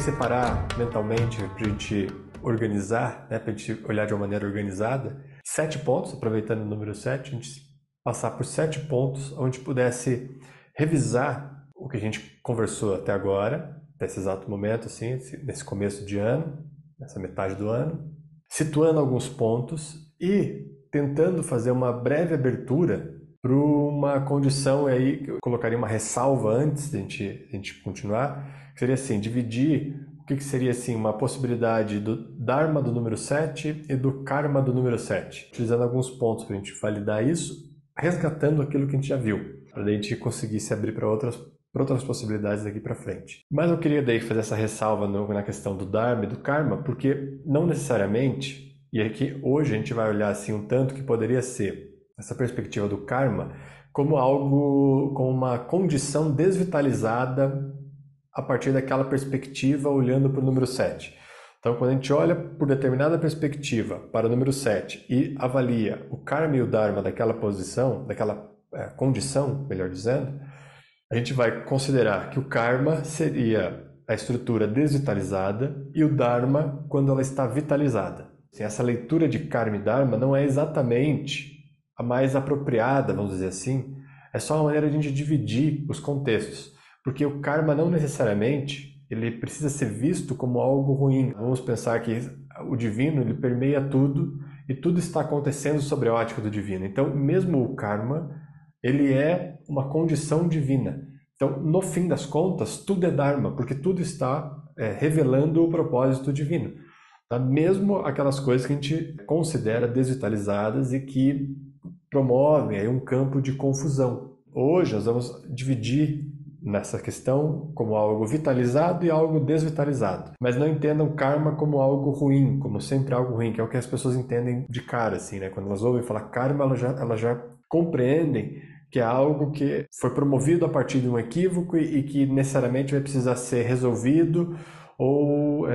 separar mentalmente para a gente organizar, né, para a gente olhar de uma maneira organizada, 7 pontos, aproveitando o número 7, a gente passar por 7 pontos onde pudesse revisar o que a gente conversou até agora, nesse exato momento, assim, nesse começo de ano, nessa metade do ano, situando alguns pontos e tentando fazer uma breve abertura para uma condição aí, que eu colocaria uma ressalva antes de a gente continuar, que seria assim, dividir o que seria assim, uma possibilidade do Dharma do número 7 e do Karma do número 7, utilizando alguns pontos para a gente validar isso, resgatando aquilo que a gente já viu, para a gente conseguir se abrir para outras possibilidades daqui para frente. Mas eu queria daí fazer essa ressalva na questão do Dharma e do Karma, porque não necessariamente, e aqui hoje a gente vai olhar assim um tanto que poderia ser essa perspectiva do Karma como algo, como uma condição desvitalizada a partir daquela perspectiva olhando para o número 7. Então, quando a gente olha por determinada perspectiva para o número 7 e avalia o Karma e o Dharma daquela posição, daquela condição, melhor dizendo, a gente vai considerar que o Karma seria a estrutura desvitalizada e o Dharma quando ela está vitalizada. Assim, essa leitura de Karma e Dharma não é exatamente a mais apropriada, vamos dizer assim, é só uma maneira de a gente dividir os contextos, porque o Karma não necessariamente ele precisa ser visto como algo ruim. Vamos pensar que o divino ele permeia tudo e tudo está acontecendo sobre a ótica do divino. Então, mesmo o Karma, ele é uma condição divina. Então, no fim das contas, tudo é Dharma, porque tudo está revelando o propósito divino. Tá? Mesmo aquelas coisas que a gente considera desvitalizadas e que promovem aí um campo de confusão. Hoje nós vamos dividir nessa questão como algo vitalizado e algo desvitalizado. Mas não entendam karma como algo ruim, como sempre algo ruim, que é o que as pessoas entendem de cara, assim, né? Quando elas ouvem falar karma, elas já compreendem que é algo que foi promovido a partir de um equívoco e que necessariamente vai precisar ser resolvido ou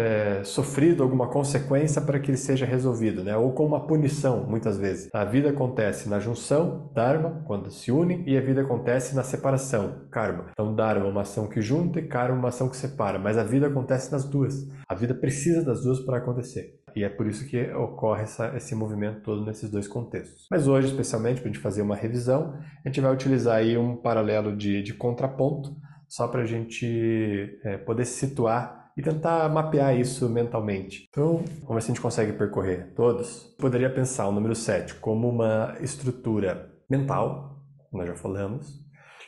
sofrido alguma consequência para que ele seja resolvido, né? Ou com uma punição, muitas vezes. A vida acontece na junção, Dharma, quando se une, e a vida acontece na separação, Karma. Então, Dharma é uma ação que junta e Karma é uma ação que separa, mas a vida acontece nas duas. A vida precisa das duas para acontecer. E é por isso que ocorre esse movimento todo nesses dois contextos. Mas hoje, especialmente, para a gente fazer uma revisão, a gente vai utilizar aí um paralelo de contraponto, só para a gente poder se situar e tentar mapear isso mentalmente. Então, vamos ver se a gente consegue percorrer todos. Poderia pensar o número 7 como uma estrutura mental, como nós já falamos.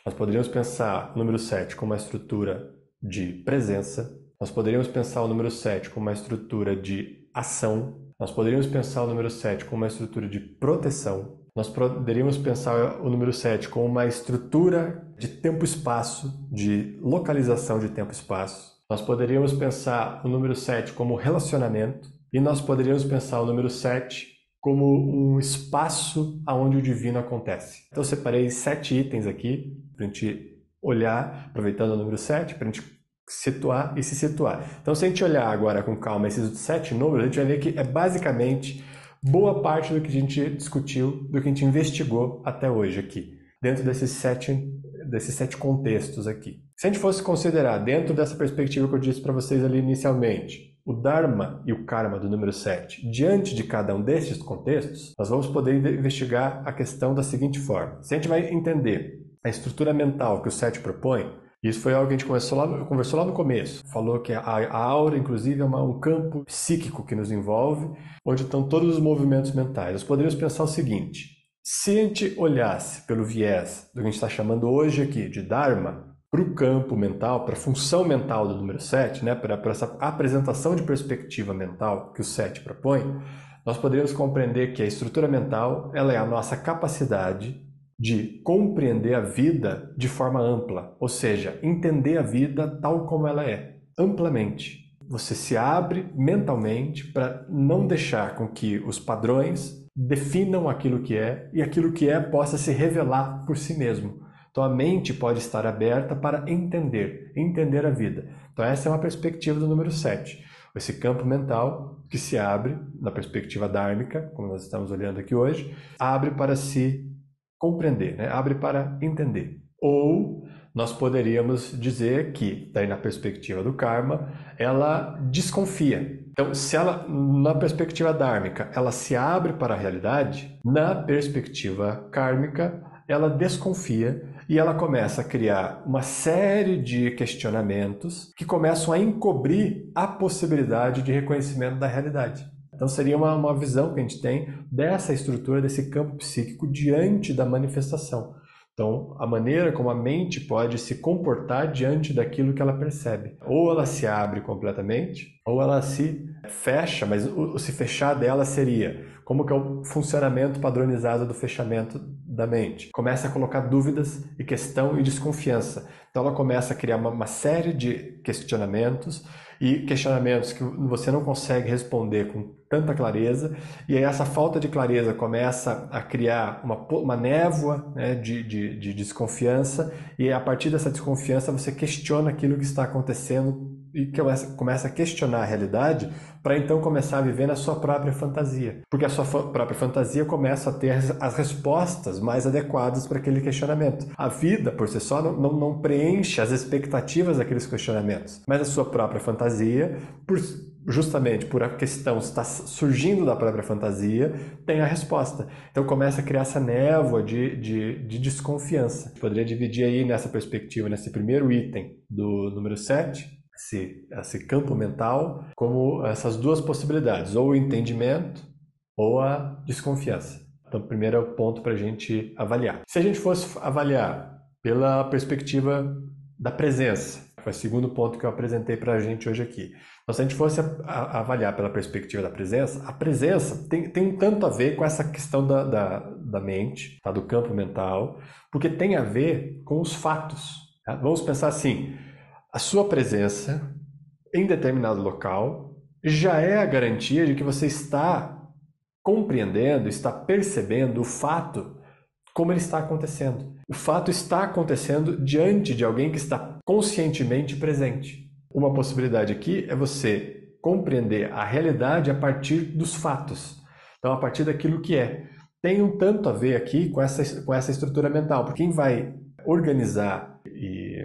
Nós poderíamos pensar o número 7 como uma estrutura de presença. Nós poderíamos pensar o número 7 como uma estrutura de ação. Nós poderíamos pensar o número 7 como uma estrutura de proteção. Nós poderíamos pensar o número 7 como uma estrutura de tempo-espaço, de localização de tempo-espaço. Nós poderíamos pensar o número 7 como relacionamento e nós poderíamos pensar o número 7 como um espaço onde o divino acontece. Então eu separei 7 itens aqui para a gente olhar, aproveitando o número 7, para a gente situar e se situar. Então se a gente olhar agora com calma esses 7 números, a gente vai ver que é basicamente boa parte do que a gente discutiu, do que a gente investigou até hoje aqui, dentro desses 7 contextos aqui. Se a gente fosse considerar, dentro dessa perspectiva que eu disse para vocês ali inicialmente, o Dharma e o Karma do número 7, diante de cada um desses contextos, nós vamos poder investigar a questão da seguinte forma. Se a gente vai entender a estrutura mental que o 7 propõe, isso foi algo que a gente conversou lá no começo. Falou que a aura, inclusive, é um campo psíquico que nos envolve, onde estão todos os movimentos mentais. Nós poderíamos pensar o seguinte: se a gente olhasse pelo viés do que a gente está chamando hoje aqui de Dharma, para o campo mental, para a função mental do número 7, né, para essa apresentação de perspectiva mental que o 7 propõe, nós poderíamos compreender que a estrutura mental ela é a nossa capacidade de compreender a vida de forma ampla, ou seja, entender a vida tal como ela é, amplamente. Você se abre mentalmente para não deixar com que os padrões definam aquilo que é e aquilo que é possa se revelar por si mesmo. Então a mente pode estar aberta para entender a vida. Então essa é uma perspectiva do número 7. Esse campo mental que se abre, na perspectiva dármica, como nós estamos olhando aqui hoje, abre para se compreender, né? Abre para entender. Ou nós poderíamos dizer que, daí na perspectiva do karma, ela desconfia. Então, se ela, na perspectiva dármica, ela se abre para a realidade, na perspectiva kármica, ela desconfia e ela começa a criar uma série de questionamentos que começam a encobrir a possibilidade de reconhecimento da realidade. Então seria uma visão que a gente tem dessa estrutura, desse campo psíquico diante da manifestação. Então, a maneira como a mente pode se comportar diante daquilo que ela percebe. Ou ela se abre completamente, ou ela se fecha, mas o se fechar dela seria como que é o funcionamento padronizado do fechamento da mente. Começa a colocar dúvidas e questão e desconfiança. Então ela começa a criar uma série de questionamentos e questionamentos que você não consegue responder com tanta clareza, e aí essa falta de clareza começa a criar uma névoa, né, de desconfiança, e a partir dessa desconfiança você questiona aquilo que está acontecendo e começa a questionar a realidade para então começar a viver na sua própria fantasia. Porque a sua própria fantasia começa a ter as respostas mais adequadas para aquele questionamento. A vida, por si só, não preenche as expectativas daqueles questionamentos, mas a sua própria fantasia, justamente por a questão estar surgindo da própria fantasia, tem a resposta. Então começa a criar essa névoa de desconfiança. Poderia dividir aí nessa perspectiva, nesse primeiro item do número 7, esse campo mental, como essas duas possibilidades, ou o entendimento ou a desconfiança. Então, o primeiro é o ponto para a gente avaliar. Se a gente fosse avaliar pela perspectiva da presença, que foi o segundo ponto que eu apresentei para a gente hoje aqui. Então, se a gente fosse avaliar pela perspectiva da presença, a presença tem um tanto a ver com essa questão da mente, tá? Do campo mental, porque tem a ver com os fatos. Tá? Vamos pensar assim: a sua presença em determinado local já é a garantia de que você está compreendendo, está percebendo o fato como ele está acontecendo. O fato está acontecendo diante de alguém que está conscientemente presente. Uma possibilidade aqui é você compreender a realidade a partir dos fatos. Então, a partir daquilo que é. Tem um tanto a ver aqui com essa estrutura mental, porque quem vai organizar e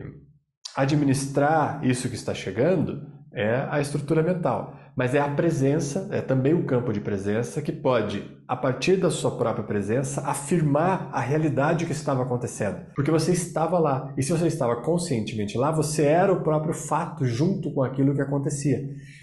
administrar isso que está chegando é a estrutura mental, mas é a presença, é também o campo de presença que pode, a partir da sua própria presença, afirmar a realidade que estava acontecendo, porque você estava lá, e se você estava conscientemente lá, você era o próprio fato junto com aquilo que acontecia.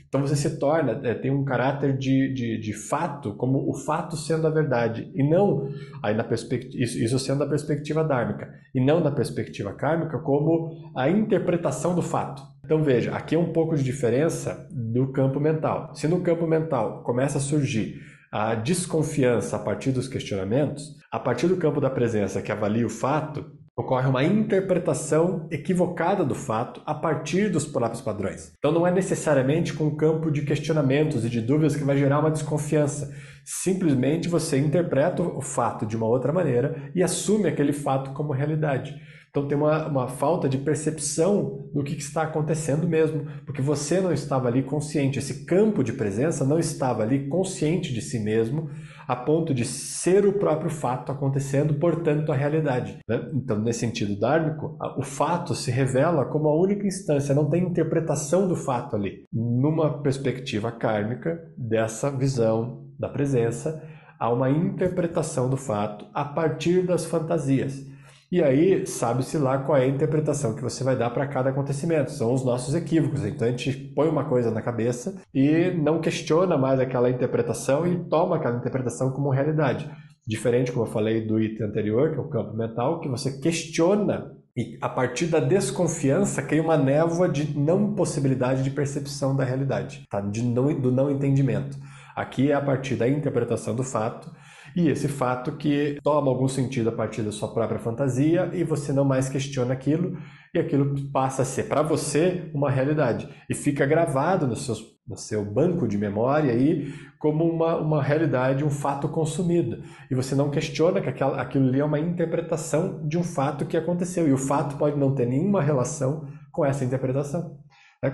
Então você se torna, tem um caráter de fato, como o fato sendo a verdade, e não, aí na isso sendo a perspectiva dármica, e não na perspectiva kármica como a interpretação do fato. Então veja, aqui é um pouco de diferença do campo mental. Se no campo mental começa a surgir a desconfiança a partir dos questionamentos, a partir do campo da presença que avalia o fato, ocorre uma interpretação equivocada do fato a partir dos próprios padrões. Então não é necessariamente com o campo de questionamentos e de dúvidas que vai gerar uma desconfiança. Simplesmente você interpreta o fato de uma outra maneira e assume aquele fato como realidade. Então tem uma falta de percepção do que está acontecendo mesmo, porque você não estava ali consciente, esse campo de presença não estava ali consciente de si mesmo, a ponto de ser o próprio fato acontecendo, portanto a realidade. Né? Então, nesse sentido dármico, o fato se revela como a única instância, não tem interpretação do fato ali. Numa perspectiva kármica, dessa visão da presença, há uma interpretação do fato a partir das fantasias. E aí, sabe-se lá qual é a interpretação que você vai dar para cada acontecimento. São os nossos equívocos. Então, a gente põe uma coisa na cabeça e não questiona mais aquela interpretação e toma aquela interpretação como realidade. Diferente, como eu falei, do item anterior, que é o campo mental, que você questiona e, a partir da desconfiança, cria uma névoa de não possibilidade de percepção da realidade, tá? Do não entendimento. Aqui é a partir da interpretação do fato, e esse fato que toma algum sentido a partir da sua própria fantasia e você não mais questiona aquilo, e aquilo passa a ser para você uma realidade e fica gravado no seu banco de memória aí como uma realidade, um fato consumido. E você não questiona que aquilo ali é uma interpretação de um fato que aconteceu, e o fato pode não ter nenhuma relação com essa interpretação.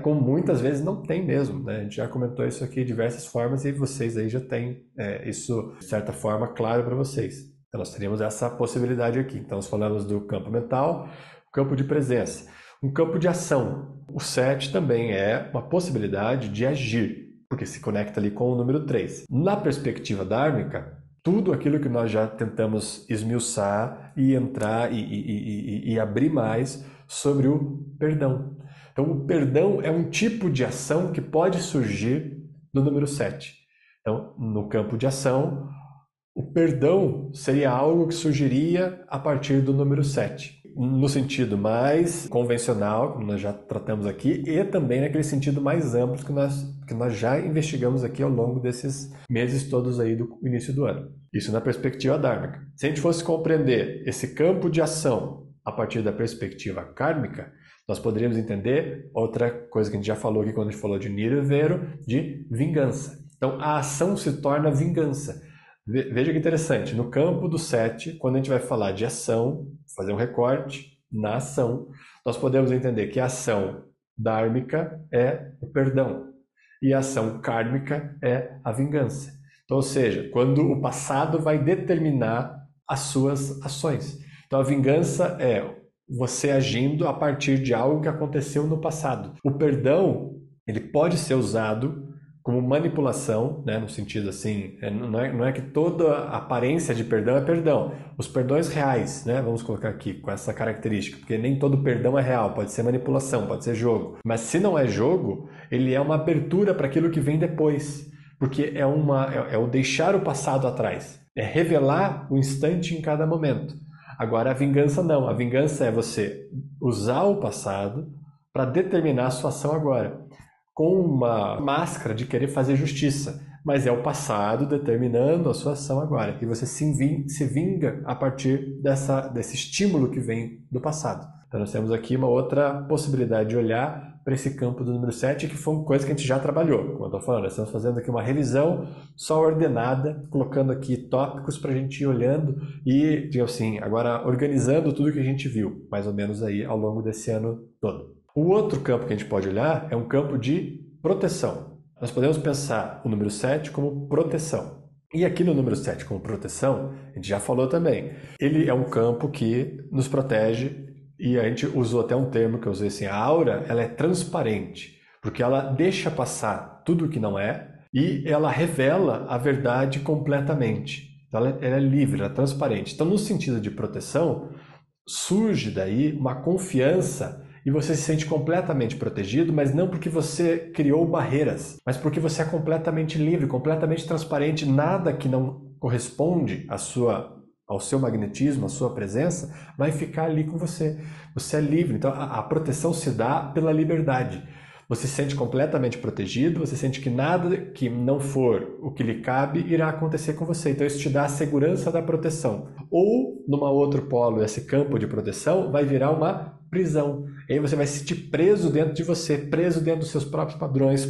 Como muitas vezes não tem mesmo, né? A gente já comentou isso aqui de diversas formas e vocês aí já têm isso, de certa forma, claro para vocês. Então nós teríamos essa possibilidade aqui. Então nós falamos do campo mental, campo de presença. Um campo de ação. O 7 também é uma possibilidade de agir, porque se conecta ali com o número 3. Na perspectiva dármica, tudo aquilo que nós já tentamos esmiuçar e entrar e abrir mais sobre o perdão. Então, o perdão é um tipo de ação que pode surgir no número 7. Então, no campo de ação, o perdão seria algo que surgiria a partir do número 7, no sentido mais convencional, como nós já tratamos aqui, e também naquele sentido mais amplo que nós já investigamos aqui ao longo desses meses todos aí do início do ano. Isso na perspectiva dármica. Se a gente fosse compreender esse campo de ação a partir da perspectiva kármica, nós poderíamos entender outra coisa que a gente já falou aqui quando a gente falou de nirvero, de vingança. Então, a ação se torna vingança. Veja que interessante, no campo do 7, quando a gente vai falar de ação, fazer um recorte na ação, nós podemos entender que a ação dármica é o perdão e a ação kármica é a vingança. Então, ou seja, quando o passado vai determinar as suas ações. Então, a vingança é você agindo a partir de algo que aconteceu no passado. O perdão, ele pode ser usado como manipulação, né, no sentido assim, não é que toda aparência de perdão é perdão. Os perdões reais, né, vamos colocar aqui com essa característica, porque nem todo perdão é real, pode ser manipulação, pode ser jogo. Mas se não é jogo, ele é uma abertura para aquilo que vem depois, porque é o deixar o passado atrás, é revelar o instante em cada momento. Agora a vingança não, a vingança é você usar o passado para determinar a sua ação agora, com uma máscara de querer fazer justiça, mas é o passado determinando a sua ação agora, e você se vinga a partir desse estímulo que vem do passado. Então nós temos aqui uma outra possibilidade de olhar para esse campo do número 7, que foi uma coisa que a gente já trabalhou. Como eu estou falando, nós estamos fazendo aqui uma revisão só ordenada, colocando aqui tópicos para a gente ir olhando e, digamos assim, agora organizando tudo que a gente viu, mais ou menos aí ao longo desse ano todo. O outro campo que a gente pode olhar é um campo de proteção. Nós podemos pensar o número 7 como proteção. E aqui no número 7 como proteção, a gente já falou também, ele é um campo que nos protege, e a gente usou até um termo que eu usei assim, a aura, ela é transparente, porque ela deixa passar tudo o que não é e ela revela a verdade completamente. Então, ela é livre, ela é transparente. Então, no sentido de proteção, surge daí uma confiança e você se sente completamente protegido, mas não porque você criou barreiras, mas porque você é completamente livre, completamente transparente, nada que não corresponde ao seu magnetismo, à sua presença, vai ficar ali com você. Você é livre, então a proteção se dá pela liberdade. Você se sente completamente protegido, você sente que nada que não for o que lhe cabe irá acontecer com você. Então isso te dá a segurança da proteção. Ou, numa outro polo, esse campo de proteção vai virar uma prisão. E aí você vai se sentir preso dentro de você, preso dentro dos seus próprios padrões,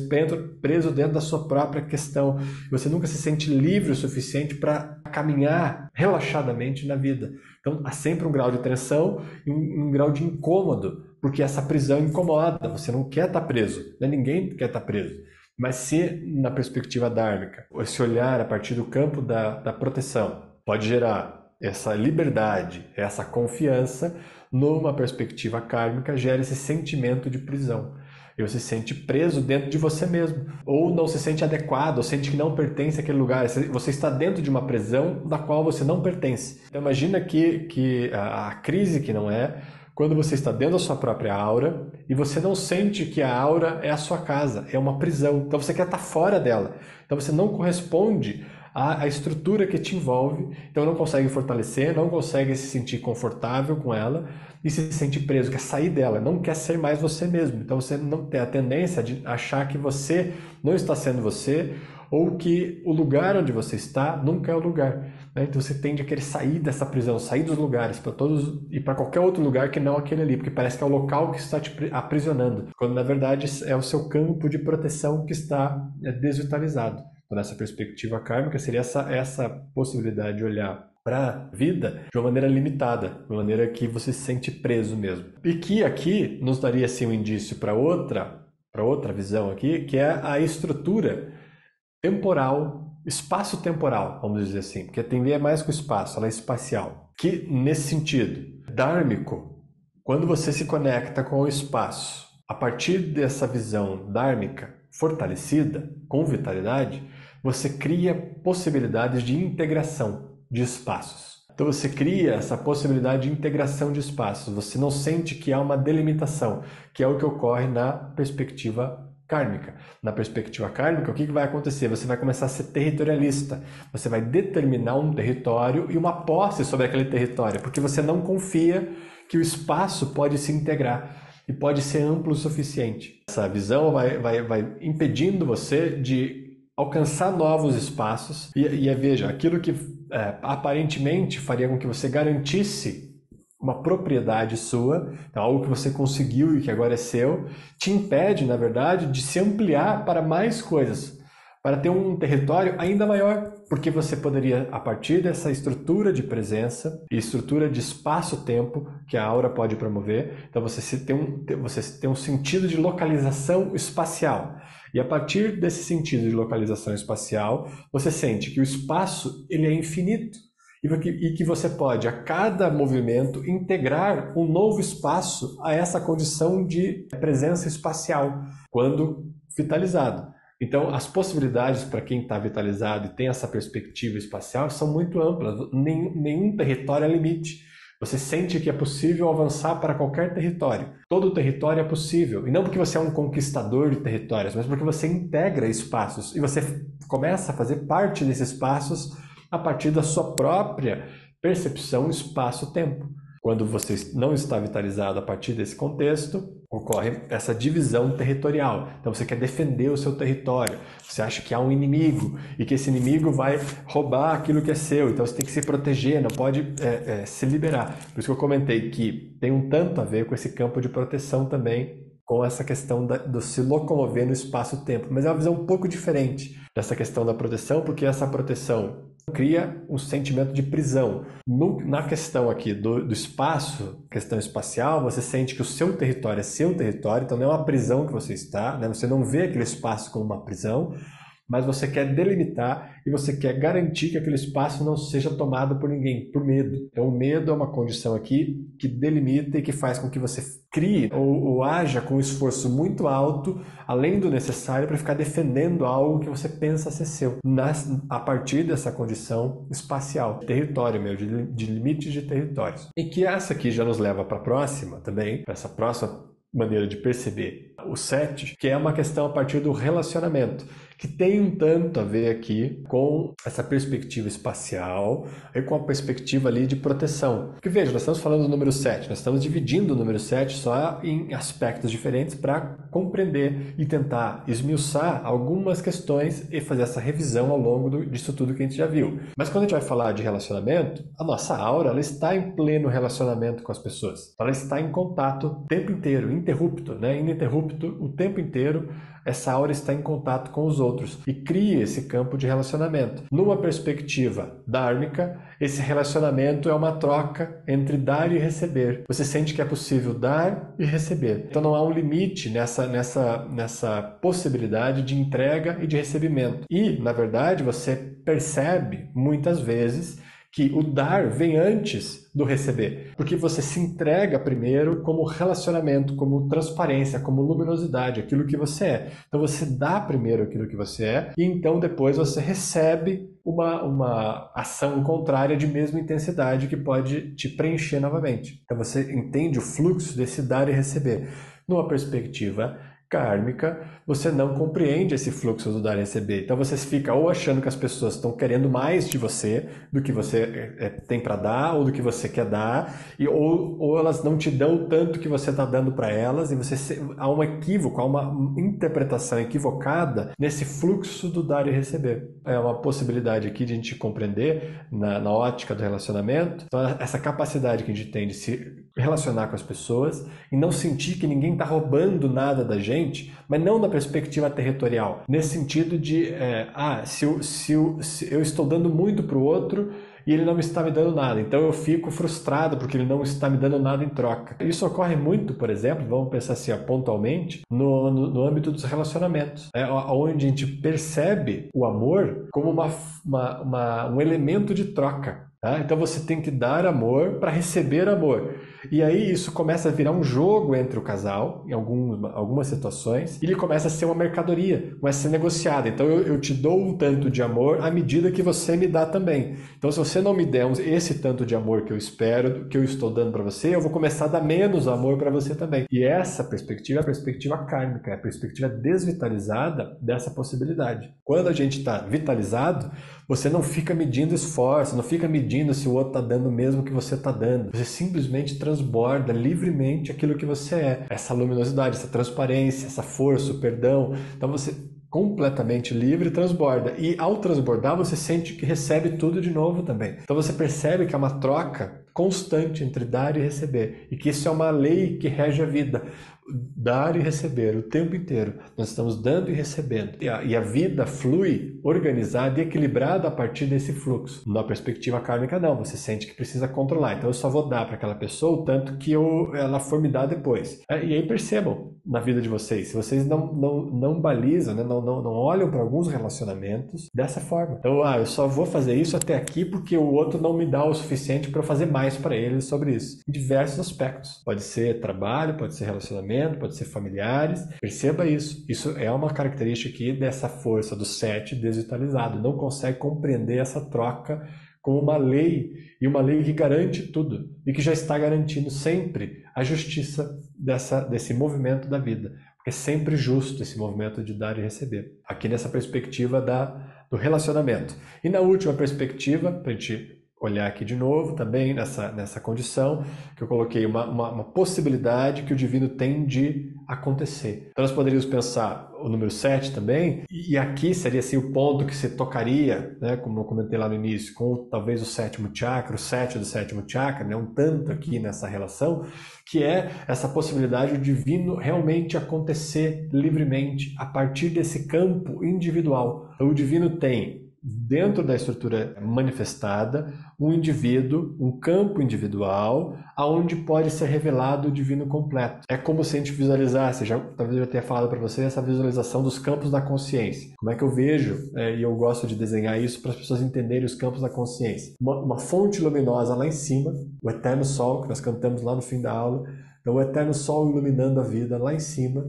preso dentro da sua própria questão. Você nunca se sente livre o suficiente para caminhar relaxadamente na vida. Então há sempre um grau de tensão e um grau de incômodo, porque essa prisão incomoda, você não quer estar preso, né? Ninguém quer estar preso. Mas se na perspectiva dármica, esse olhar a partir do campo da proteção pode gerar essa liberdade, essa confiança, numa perspectiva kármica gera esse sentimento de prisão. E você se sente preso dentro de você mesmo, ou não se sente adequado, ou sente que não pertence àquele lugar. Você está dentro de uma prisão da qual você não pertence. Então imagina que a crise que não é, quando você está dentro da sua própria aura e você não sente que a aura é a sua casa, é uma prisão. Então você quer estar fora dela. Então você não corresponde à estrutura que te envolve, então não consegue fortalecer, não consegue se sentir confortável com ela e se sente preso, quer sair dela, não quer ser mais você mesmo. Então você não tem a tendência de achar que você não está sendo você ou que o lugar onde você está nunca é o lugar, né? Então você tende a querer sair dessa prisão, sair dos lugares para todos e para qualquer outro lugar que não aquele ali, porque parece que é o local que está te aprisionando, quando na verdade é o seu campo de proteção que está desvitalizado. Então, nessa perspectiva kármica seria essa possibilidade de olhar para a vida de uma maneira limitada, de uma maneira que você se sente preso mesmo. E que aqui nos daria assim um indício para outra visão aqui, que é a estrutura temporal, espaço-temporal, vamos dizer assim, porque tem a ver mais com o espaço, ela é espacial. Que nesse sentido, dármico quando você se conecta com o espaço, a partir dessa visão dármica fortalecida, com vitalidade, você cria possibilidades de integração de espaços. Então você cria essa possibilidade de integração de espaços, você não sente que há uma delimitação, que é o que ocorre na perspectiva kármica. Na perspectiva kármica, o que vai acontecer? Você vai começar a ser territorialista, você vai determinar um território e uma posse sobre aquele território, porque você não confia que o espaço pode se integrar e pode ser amplo o suficiente. Essa visão vai impedindo você de alcançar novos espaços e veja, aquilo que aparentemente faria com que você garantisse uma propriedade sua, então algo que você conseguiu e que agora é seu, te impede, na verdade, de se ampliar para mais coisas, para ter um território ainda maior, porque você poderia, a partir dessa estrutura de presença e estrutura de espaço-tempo que a aura pode promover, então você tem um sentido de localização espacial. E a partir desse sentido de localização espacial, você sente que o espaço ele é infinito e que você pode, a cada movimento, integrar um novo espaço a essa condição de presença espacial, quando vitalizado. Então, as possibilidades para quem está vitalizado e tem essa perspectiva espacial são muito amplas. Nenhum território é limite. Você sente que é possível avançar para qualquer território. Todo território é possível. E não porque você é um conquistador de territórios, mas porque você integra espaços. E você começa a fazer parte desses espaços a partir da sua própria percepção espaço-tempo. Quando você não está vitalizado a partir desse contexto, ocorre essa divisão territorial. Então você quer defender o seu território, você acha que há um inimigo e que esse inimigo vai roubar aquilo que é seu, então você tem que se proteger, não pode se liberar. Por isso que eu comentei que tem um tanto a ver com esse campo de proteção também, com essa questão do se locomover no espaço-tempo. Mas é uma visão um pouco diferente dessa questão da proteção, porque essa proteção cria um sentimento de prisão. Na questão aqui do espaço, questão espacial, você sente que o seu território é seu território, então não é uma prisão que você está, né? Você não vê aquele espaço como uma prisão, mas você quer delimitar e você quer garantir que aquele espaço não seja tomado por ninguém, por medo. Então o medo é uma condição aqui que delimita e que faz com que você crie ou haja com um esforço muito alto, além do necessário, para ficar defendendo algo que você pensa ser seu, a partir dessa condição espacial, território meu, de limites de territórios. E que essa aqui já nos leva para a próxima também, para essa próxima maneira de perceber o 7, que é uma questão a partir do relacionamento, que tem um tanto a ver aqui com essa perspectiva espacial e com a perspectiva ali de proteção. Porque veja, nós estamos falando do número 7, nós estamos dividindo o número 7 só em aspectos diferentes para compreender e tentar esmiuçar algumas questões e fazer essa revisão ao longo disso tudo que a gente já viu. Mas quando a gente vai falar de relacionamento, a nossa aura ela está em pleno relacionamento com as pessoas. Ela está em contato o tempo inteiro, ininterrupto, né? Ininterrupto o tempo inteiro. Essa aura está em contato com os outros e cria esse campo de relacionamento. Numa perspectiva dármica, esse relacionamento é uma troca entre dar e receber. Você sente que é possível dar e receber. Então não há um limite nessa possibilidade de entrega e de recebimento. E, na verdade, você percebe muitas vezes que o dar vem antes do receber, porque você se entrega primeiro como relacionamento, como transparência, como luminosidade, aquilo que você é. Então você dá primeiro aquilo que você é e então depois você recebe uma ação contrária de mesma intensidade que pode te preencher novamente. Então você entende o fluxo desse dar e receber. Numa perspectiva kármica, você não compreende esse fluxo do dar e receber. Então você fica ou achando que as pessoas estão querendo mais de você do que você tem para dar ou do que você quer dar, ou elas não te dão tanto que você está dando para elas, e há um equívoco, há uma interpretação equivocada nesse fluxo do dar e receber. É uma possibilidade aqui de a gente compreender na ótica do relacionamento. Então, essa capacidade que a gente tem de se relacionar com as pessoas e não sentir que ninguém está roubando nada da gente, mas não na perspectiva territorial, nesse sentido de se eu estou dando muito para o outro e ele não está me dando nada, então eu fico frustrado porque ele não está me dando nada em troca. Isso ocorre muito, por exemplo, vamos pensar assim, pontualmente, no âmbito dos relacionamentos, onde a gente percebe o amor como um elemento de troca. Tá? Então você tem que dar amor para receber amor. E aí isso começa a virar um jogo entre o casal, em algumas situações, e ele começa a ser uma mercadoria, começa a ser negociado. Então eu te dou um tanto de amor à medida que você me dá também. Então se você não me der esse tanto de amor que eu espero, que eu estou dando para você, eu vou começar a dar menos amor para você também. E essa perspectiva é a perspectiva kármica, é a perspectiva desvitalizada dessa possibilidade. Quando a gente está vitalizado, você não fica medindo esforço, não fica medindo se o outro está dando o mesmo que você está dando. Você simplesmente transborda livremente aquilo que você é. Essa luminosidade, essa transparência, essa força, o perdão. Então você completamente livre transborda. E ao transbordar, você sente que recebe tudo de novo também. Então você percebe que é uma troca constante entre dar e receber. E que isso é uma lei que rege a vida. Dar e receber o tempo inteiro. Nós estamos dando e recebendo. E a vida flui organizada e equilibrada a partir desse fluxo. Na perspectiva kármica, não. Você sente que precisa controlar. Então eu só vou dar para aquela pessoa o tanto que ela for me dar depois. E aí percebam na vida de vocês. Se vocês não balizam, né? não olham para alguns relacionamentos dessa forma. Então, eu só vou fazer isso até aqui porque o outro não me dá o suficiente para eu fazer mais para ele sobre isso. Em diversos aspectos. Pode ser trabalho, pode ser relacionamento, pode ser familiares. Perceba isso. Isso é uma característica aqui dessa força do 7 desvitalizado. Não consegue compreender essa troca como uma lei, e uma lei que garante tudo, e que já está garantindo sempre a justiça desse movimento da vida. Porque é sempre justo esse movimento de dar e receber. Aqui nessa perspectiva do relacionamento. E na última perspectiva, para a gente olhar aqui de novo também nessa condição, que eu coloquei uma possibilidade que o divino tem de acontecer. Então nós poderíamos pensar o número 7 também, e aqui seria assim, o ponto que se tocaria, né, como eu comentei lá no início, com talvez o sétimo chakra, o 7 do sétimo chakra, né, um tanto aqui nessa relação, que é essa possibilidade do divino realmente acontecer livremente a partir desse campo individual. Então o divino tem dentro da estrutura manifestada, um indivíduo, um campo individual, aonde pode ser revelado o divino completo. É como se a gente visualizasse, talvez eu já tenha falado para você, essa visualização dos campos da consciência. Como é que eu vejo, e eu gosto de desenhar isso para as pessoas entenderem os campos da consciência. Uma fonte luminosa lá em cima, o eterno sol, que nós cantamos lá no fim da aula, então o eterno sol iluminando a vida lá em cima,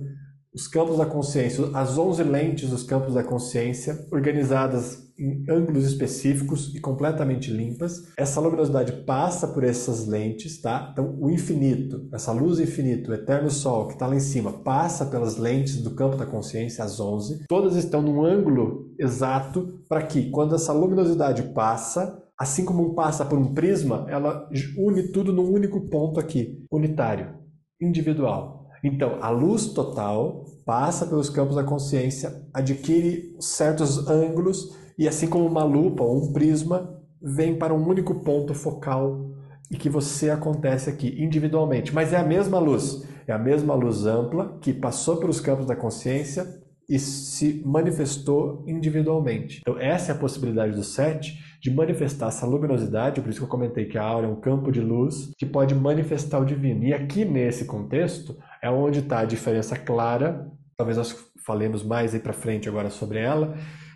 os campos da consciência, as 11 lentes dos campos da consciência, organizadas em ângulos específicos e completamente limpas. Essa luminosidade passa por essas lentes, tá? Então, o infinito, essa luz infinita, o eterno sol que está lá em cima, passa pelas lentes do campo da consciência, as 11. Todas estão num ângulo exato para que, quando essa luminosidade passa, assim como passa por um prisma, ela une tudo num único ponto aqui, unitário, individual. Então, a luz total passa pelos campos da consciência, adquire certos ângulos e, assim como uma lupa ou um prisma, vem para um único ponto focal e que você acontece aqui individualmente. Mas é a mesma luz ampla que passou pelos campos da consciência e se manifestou individualmente. Então, essa é a possibilidade do 7 de manifestar essa luminosidade, por isso que eu comentei que a aura é um campo de luz que pode manifestar o divino. E aqui nesse contexto é onde está a diferença clara, talvez nós falemos mais aí para frente agora sobre ela.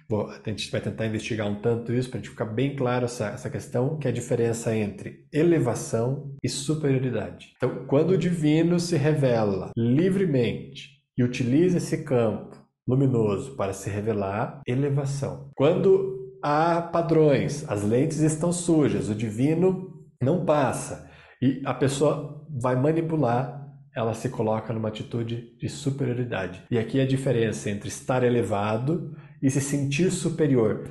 A gente vai tentar investigar um tanto isso para a gente ficar bem claro essa questão, que é a diferença entre elevação e superioridade. Então, quando o divino se revela livremente e utiliza esse campo luminoso para se revelar, elevação. Quando há padrões, as lentes estão sujas, o divino não passa e a pessoa vai manipular, ela se coloca numa atitude de superioridade. E aqui a diferença entre estar elevado e se sentir superior.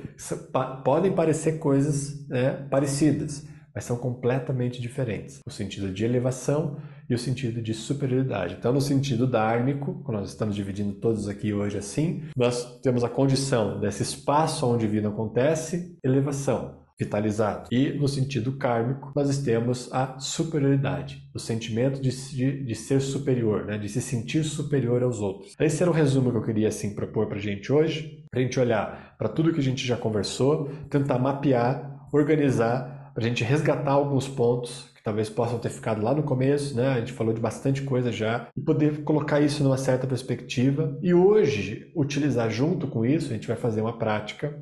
Podem parecer coisas, né, parecidas, mas são completamente diferentes. O sentido de elevação e o sentido de superioridade. Então, no sentido dármico, quando nós estamos dividindo todos aqui hoje assim, nós temos a condição desse espaço onde o divino acontece, elevação, vitalizado. E no sentido kármico, nós temos a superioridade, o sentimento de ser superior, né? De se sentir superior aos outros. Esse era o resumo que eu queria assim propor para a gente hoje, para a gente olhar para tudo que a gente já conversou, tentar mapear, organizar, para a gente resgatar alguns pontos que talvez possam ter ficado lá no começo, né? A gente falou de bastante coisa já, e poder colocar isso numa certa perspectiva e hoje utilizar junto com isso, a gente vai fazer uma prática